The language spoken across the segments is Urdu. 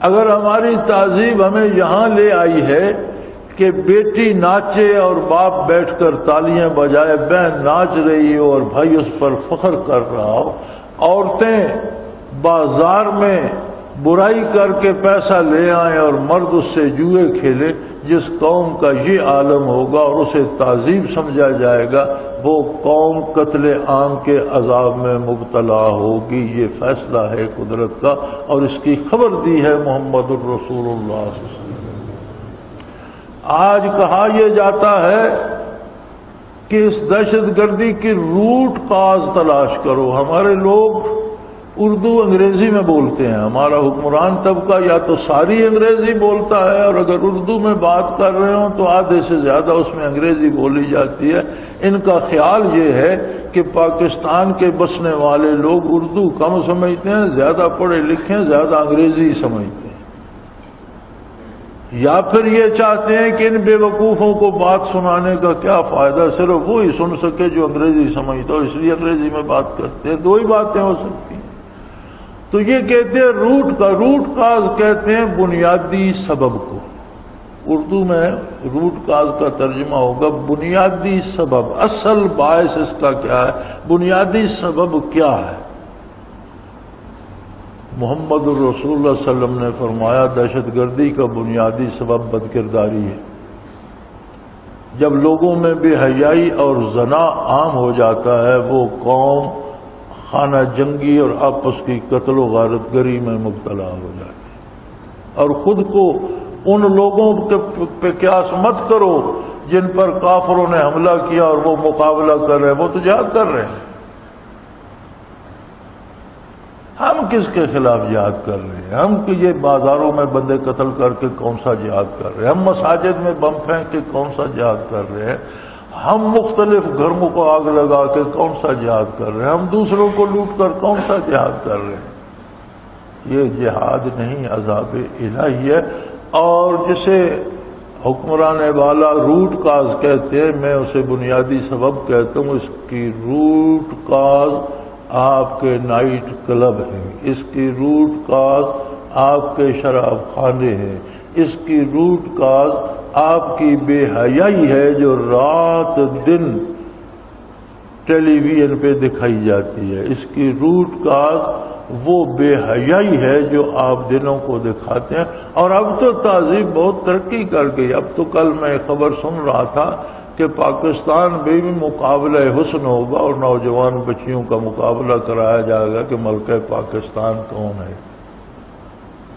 اگر ہماری تہذیب ہمیں یہاں لے آئی ہے کہ بیٹی ناچے اور باپ بیٹھ کر تالیاں بجائے، بہن ناچ رہی ہو اور بھائی اس پر فخر کر رہا ہو، عورتیں بازار میں برائی کر کے پیسہ لے آئیں اور مرد اس سے جوئے کھیلے، جس قوم کا یہ عالم ہوگا اور اسے تہذیب سمجھا جائے گا، وہ قوم قتل عام کے عذاب میں مبتلا ہوگی۔ یہ فیصلہ ہے قدرت کا، اور اس کی خبر دی ہے محمد الرسول اللہ صلی اللہ علیہ وسلم۔ آج کہا یہ جاتا ہے کہ اس دہشت گردی کی روٹ کاز تلاش کرو۔ ہمارے لوگ اردو انگریزی میں بولتے ہیں، ہمارا حکمران طبقہ یا تو ساری انگریزی بولتا ہے، اور اگر اردو میں بات کر رہے ہوں تو آدھے سے زیادہ اس میں انگریزی بولی جاتی ہے۔ ان کا خیال یہ ہے کہ پاکستان کے بسنے والے لوگ اردو کم سمجھتے ہیں، زیادہ پڑھے لکھے ہیں، زیادہ انگریزی سمجھتے ہیں، یا پھر یہ چاہتے ہیں کہ ان بے وقوفوں کو بات سنانے کا کیا فائدہ، صرف وہی سن سکے جو انگریزی سمجھتا ہو، اس لیے انگریزی میں بات کرتے ہیں۔ دو ہی باتیں ہو سکتی ہیں۔ تو یہ کہتے ہیں روٹ کاز کہتے ہیں بنیادی سبب کو۔ اردو میں روٹ کاز کا ترجمہ ہوگا بنیادی سبب، اصل باعث اس کا کیا ہے، بنیادی سبب کیا ہے۔ محمد الرسول اللہ صلی اللہ علیہ وسلم نے فرمایا دہشت گردی کا بنیادی سبب بدکرداری ہے۔ جب لوگوں میں بے حیائی اور زنا عام ہو جاتا ہے، وہ قوم خانہ جنگی اور آپس کی قتل و غارت گری میں مبتلا ہو جاتی ہے۔ اور خود کو ان لوگوں پہ قیاس مت کرو جن پر کافروں نے حملہ کیا اور وہ مقابلہ کر رہے ہیں، وہ تو جہاد کر رہے ہیں۔ ہم کس کے خلاف جہاد کر رہے ہیں؟ ہم کہ یہ بازاروں میں بندے قتل کر کے کون سا جہاد کر رہے ہیں؟ ہم مساجد میں بم پھینک کے کون سا جہاد کر رہے ہیں؟ ہم مختلف گھروں کو آگ لگا کے کون سا جہاد کر رہے ہیں؟ ہم دوسروں کو لوٹ کر کون سا جہاد کر رہے ہیں؟ یہ جہاد نہیں، عذاب الہی ہے۔ اور جسے حکمران والا روٹ کاز کہتے ہیں، میں اسے بنیادی سبب کہتا ہوں۔ اس کی روٹ کاز آپ کے نائٹ کلب ہیں، اس کی روٹ کاز آپ کے شراب خانے ہیں، اس کی روٹ کاز آپ کی بے حیائی ہے جو رات دن ٹیلی ویژن پہ دکھائی جاتی ہے، اس کی روٹ کاز وہ بے حیائی ہے جو آپ دنوں کو دکھاتے ہیں۔ اور اب تو تہذیب بہت ترقی کر گئی۔ اب تو کل میں خبر سن رہا تھا کہ پاکستان میں بھی مقابلہ حسن ہوگا اور نوجوان بچیوں کا مقابلہ کرایا جائے گا کہ ملکہ پاکستان کون ہے۔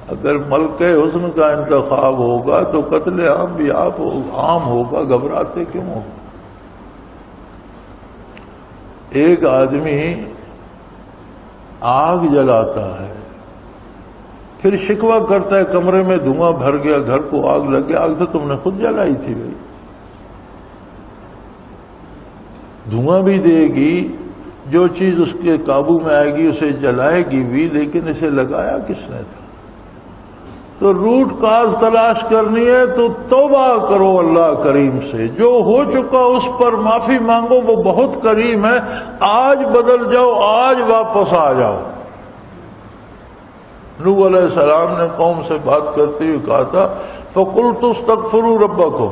اگر ملکہ حسن کا انتخاب ہوگا تو قتل عام بھی عام ہوگا، گھبراتے کیوں ہو؟ ایک آدمی آگ جلاتا ہے، پھر شکوہ کرتا ہے کمرے میں دھواں بھر گیا، گھر کو آگ لگ گیا۔ آگ تو تم نے خود جلائی تھی بھائی۔ دھواں بھی دے گی، جو چیز اس کے قابو میں آئے گی اسے جلائے گی بھی، لیکن اسے لگایا کس نے تھا؟ تو روٹ کاز تلاش کرنی ہے تو توبہ کرو اللہ کریم سے، جو ہو چکا اس پر معافی مانگو، وہ بہت کریم ہے۔ آج بدل جاؤ، آج واپس آ جاؤ۔ نوح علیہ السلام نے قوم سے بات کرتے ہوئے کہا تھا فَقُلْتُ اسْتَغْفِرُوا رَبَّكُمْ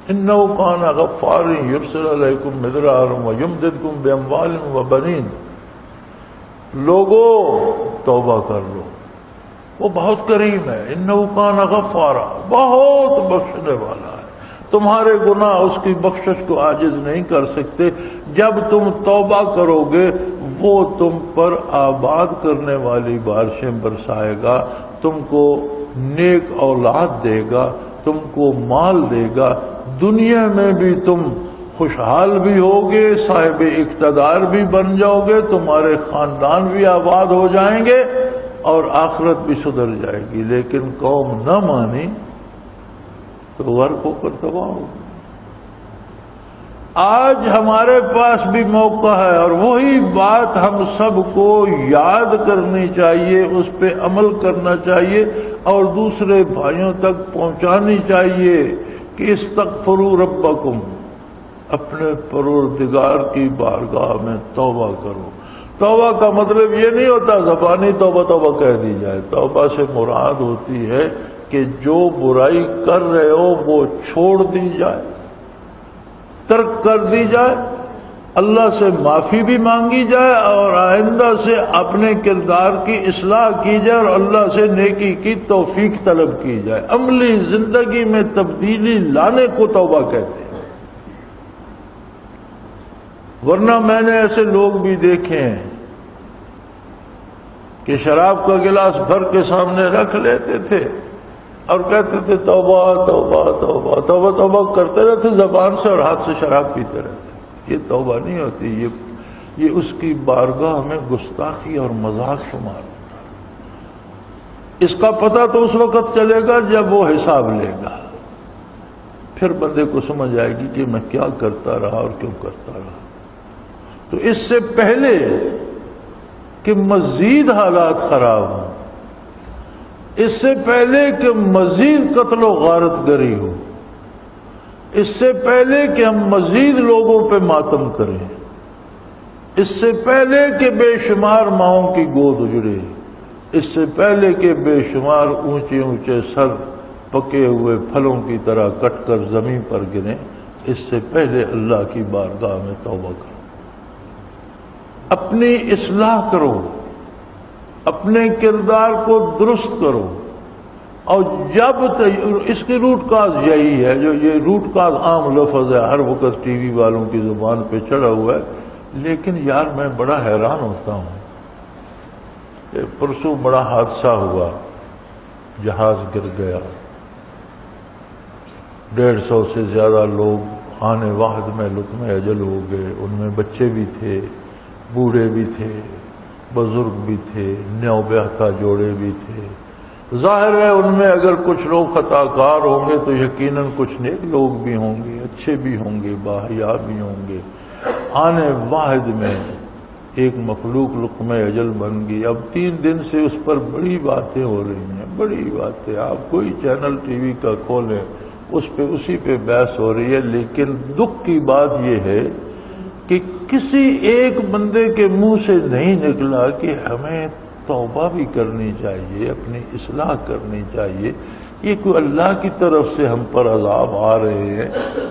إِنَّهُ كَانَ غَفَّارًا يُرْسِلُ عَلَيْكُمْ مِدْرَارًا وَيُمْدِدْكُمْ بِأَمْوَالٍ وَبَنِينَ۔ لوگوں توبہ کر لو، وہ بہت کریم ہے۔ إِنَّهُ كَانَ غَفَّارًا، بہت بخشنے والا ہے۔ تمہارے گناہ اس کی بخشش کو عاجز نہیں کر سکتے۔ جب تم توبہ کرو گے وہ تم پر آباد کرنے والی بارشیں برسائے گا، تم کو نیک اولاد دے گا، تم کو مال دے گا، دنیا میں بھی تم خوشحال بھی ہوگے، صاحب اقتدار بھی بن جاؤ گے، تمہارے خاندان بھی آباد ہو جائیں گے اور آخرت بھی سدھر جائے گی۔ لیکن قوم نہ مانی تو غرق ہو کر تباہ ہوگی۔ آج ہمارے پاس بھی موقع ہے اور وہی بات ہم سب کو یاد کرنی چاہیے، اس پہ عمل کرنا چاہیے اور دوسرے بھائیوں تک پہنچانی چاہیے کہ استغفروا ربکم، اپنے پروردگار کی بارگاہ میں توبہ کرو۔ توبہ کا مطلب یہ نہیں ہوتا زبانی توبہ توبہ کہہ دی جائے. توبہ سے مراد ہوتی ہے کہ جو برائی کر رہے ہو وہ چھوڑ دی جائے، ترک کر دی جائے، اللہ سے معافی بھی مانگی جائے اور آئندہ سے اپنے کردار کی اصلاح کی جائے اور اللہ سے نیکی کی توفیق طلب کی جائے. عملی زندگی میں تبدیلی لانے کو توبہ کہتے ہیں. ورنہ میں نے ایسے لوگ بھی دیکھے ہیں کہ شراب کا گلاس بھر کے سامنے رکھ لیتے تھے اور کہتے تھے توبہ توبہ توبہ توبہ توبہ کرتے رہتے زبان سے اور ہاتھ سے شراب پیتے رہتے. یہ توبہ نہیں ہوتی، یہ اس کی بارگاہ میں گستاخی اور مذاق شمار ہوتا ہے. اس کا پتہ تو اس وقت چلے گا جب وہ حساب لے گا، پھر بندے کو سمجھ آئے گی کہ میں کیا کرتا رہا اور کیوں کرتا رہا. تو اس سے پہلے کہ مزید حالات خراب ہوں، اس سے پہلے کہ مزید قتل و غارت گری ہو، اس سے پہلے کہ ہم مزید لوگوں پہ ماتم کریں، اس سے پہلے کہ بے شمار ماؤں کی گود اجڑے، اس سے پہلے کہ بے شمار اونچے اونچے سر پکے ہوئے پھلوں کی طرح کٹ کر زمین پر گریں، اس سے پہلے اللہ کی بارگاہ میں توبہ کرو، اپنی اصلاح کرو، اپنے کردار کو درست کرو. اور جب اس کی روٹ کاز یہی ہے، جو یہ روٹ کاز عام لفظ ہے، ہر وقت ٹی وی والوں کی زبان پہ چڑھا ہوا ہے. لیکن یار میں بڑا حیران ہوتا ہوں کہ پرسوں بڑا حادثہ ہوا، جہاز گر گیا، 150 سے زیادہ لوگ آنے واحد میں لطم اجل ہو گئے. ان میں بچے بھی تھے، بوڑھے بھی تھے، بزرگ بھی تھے، نیو بیاہتا جوڑے بھی تھے. ظاہر ہے ان میں اگر کچھ لوگ خطا کار ہوں گے تو یقیناً کچھ نیک لوگ بھی ہوں گے، اچھے بھی ہوں گے، باحیا بھی ہوں گے. آنے واحد میں ایک مخلوق لقمہ اجل بن گئی. اب 3 دن سے اس پر بڑی باتیں ہو رہی ہیں، بڑی باتیں. آپ کوئی چینل ٹی وی کا کھولیں اسی پہ بحث ہو رہی ہے. لیکن دکھ کی بات یہ ہے کہ کسی ایک بندے کے منہ سے نہیں نکلا کہ ہمیں توبہ بھی کرنی چاہیے، اپنی اصلاح کرنی چاہیے. یہ کوئی اللہ کی طرف سے ہم پر عذاب آ رہے ہیں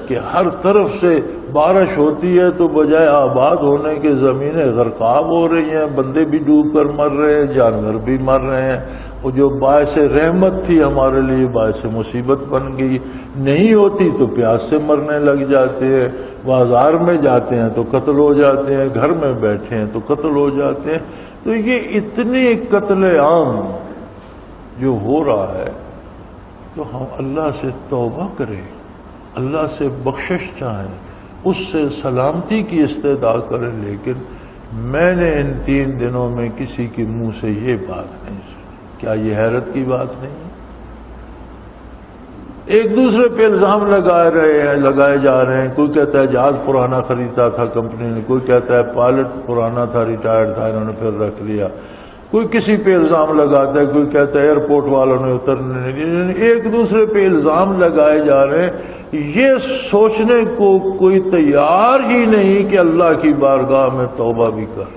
کہ ہر طرف سے بارش ہوتی ہے تو بجائے آباد ہونے کے زمینیں غرقاب ہو رہی ہیں، بندے بھی ڈوب کر مر رہے ہیں، جانور بھی مر رہے ہیں. اور جو باعث رحمت تھی ہمارے لیے باعث مصیبت بن گئی. نہیں ہوتی تو پیاس سے مرنے لگ جاتے ہیں، بازار میں جاتے ہیں تو قتل ہو جاتے ہیں، گھر میں بیٹھے ہیں تو قتل ہو جاتے ہیں. تو یہ اتنی قتل عام جو ہو رہا ہے تو ہم اللہ سے توبہ کریں، اللہ سے بخشش چاہیں، اس سے سلامتی کی استدعا کریں. لیکن میں نے ان 3 دنوں میں کسی کے منہ سے یہ بات نہیں سنی. کیا یہ حیرت کی بات نہیں؟ ایک دوسرے پہ الزام لگائے جا رہے ہیں. کوئی کہتا ہے جہاز پرانا خریدا تھا کمپنی نے، کوئی کہتا ہے پائلٹ پرانا تھا، ریٹائرڈ تھا، انہوں نے پھر رکھ لیا. کوئی کسی پہ الزام لگاتا ہے، کوئی کہتا ہے ایئرپورٹ والوں نے اترنے نہیں دیا. ایک دوسرے پہ الزام لگائے جا رہے ہیں. یہ سوچنے کو کوئی تیار ہی نہیں کہ اللہ کی بارگاہ میں توبہ بھی کر.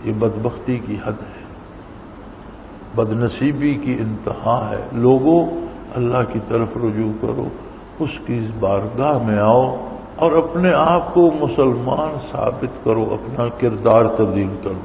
یہ بدبختی کی حد ہے، بدنصیبی کی انتہا ہے. لوگوں اللہ کی طرف رجوع کرو، اس کی بارگاہ میں آؤ اور اپنے آپ کو مسلمان ثابت کرو، اپنا کردار تبدیل کرو.